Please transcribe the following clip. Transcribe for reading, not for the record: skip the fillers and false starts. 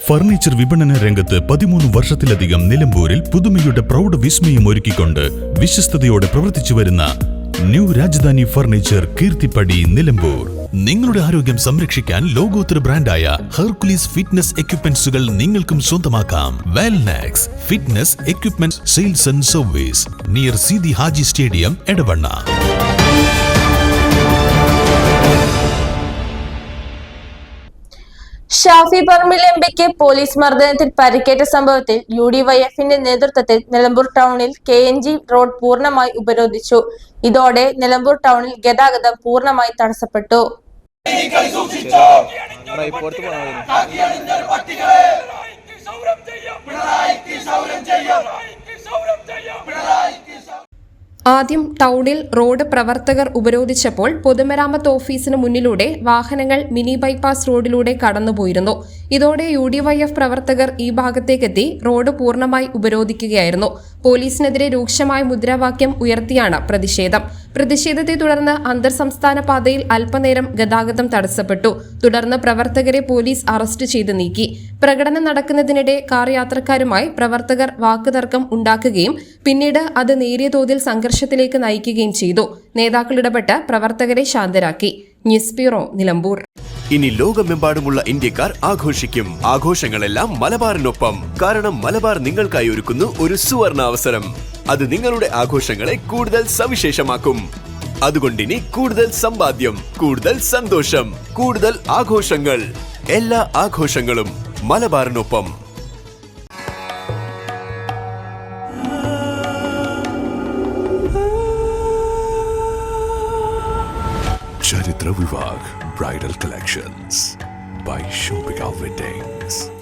Furniture വിപണന രംഗത്ത് 13 വർഷത്തിലധികം നിലമ്പൂരിൽ പുതുമയുടെ പ്രൗഢ വിസ്മയം ഒരുക്കിക്കൊണ്ട് വിശ്വസ്തയോടെ പ്രവർത്തിച്ചു വരുന്ന ന്യൂ രാജധാനി ഫർണിച്ചർ കീർത്തിപ്പടി നിലമ്പൂർ. നിങ്ങളുടെ ആരോഗ്യം സംരക്ഷിക്കാൻ ലോകോത്തര ബ്രാൻഡായ ഹെർക്കുലീസ് ഫിറ്റ്നസ് എക്യുപ്മെന്റ്സുകൾ നിങ്ങൾക്കും സ്വന്തമാക്കാം. Wellnex fitness equipment sales and service near Seethi Haji stadium, Edavanna. Shafi Parambil എംപിക്ക് പോലീസ് മർദ്ദനത്തിൽ പരിക്കേറ്റ സംഭവത്തിൽ UDYFന്റെ നേതൃത്വത്തിൽ നിലമ്പൂർ ടൗണിൽ KNG റോഡ് പൂർണ്ണമായി ഉപരോധിച്ചു. ഇതോടെ നിലമ്പൂർ ടൗണിൽ ഗതാഗതം പൂർണ്ണമായി തടസ്സപ്പെട്ടു. ആദ്യം ടൗണിൽ റോഡ് പ്രവർത്തകർ ഉപരോധിച്ചപ്പോൾ പൊതുമരാമത്ത് ഓഫീസിന് മുന്നിലൂടെ വാഹനങ്ങൾ മിനി ബൈപ്പാസ് റോഡിലൂടെ കടന്നുപോയിരുന്നു. ഇതോടെ UDYF പ്രവർത്തകർ ഈ ഭാഗത്തേക്കെത്തി റോഡ് പൂർണ്ണമായി ഉപരോധിക്കുകയായിരുന്നു. പോലീസിനെതിരെ രൂക്ഷമായ മുദ്രാവാക്യം ഉയർത്തിയാണ് പ്രതിഷേധം. പ്രതിഷേധത്തെ തുടർന്ന് അന്തർ സംസ്ഥാന പാതയിൽ അല്പനേരം ഗതാഗതം തടസ്സപ്പെട്ടു. തുടർന്ന് പ്രവർത്തകരെ പോലീസ് അറസ്റ്റ് ചെയ്ത് നീക്കി. പ്രകടനം നടക്കുന്നതിനിടെ കാർ യാത്രക്കാരുമായി പ്രവർത്തകർ വാക്കുതർക്കം ഉണ്ടാക്കുകയും പിന്നീട് അത് നേരിയ തോതിൽ സംഘർഷത്തിലേക്ക് നയിക്കുകയും ചെയ്തു. നേതാക്കൾ ഇടപെട്ട് പ്രവർത്തകരെ ശാന്തരാക്കി. News bureau, Nilambur. ഇനി ലോകമെമ്പാടുമുള്ള ഇന്ത്യക്കാർ ആഘോഷിക്കും. ആഘോഷങ്ങളെല്ലാം മലബാറിനൊപ്പം. കാരണം മലബാർ നിങ്ങൾക്കായി ഒരുക്കുന്നു ഒരു സുവർണ അവസരം. അത് നിങ്ങളുടെ ആഘോഷങ്ങളെ കൂടുതൽ സവിശേഷമാക്കും. അതുകൊണ്ടിനി കൂടുതൽ സമ്പാദ്യം, കൂടുതൽ സന്തോഷം, കൂടുതൽ ആഘോഷങ്ങൾ. എല്ലാ ആഘോഷങ്ങളും മലബാറിനൊപ്പം. Charitra Vivag Bridal Collections by Shobhika Weddings.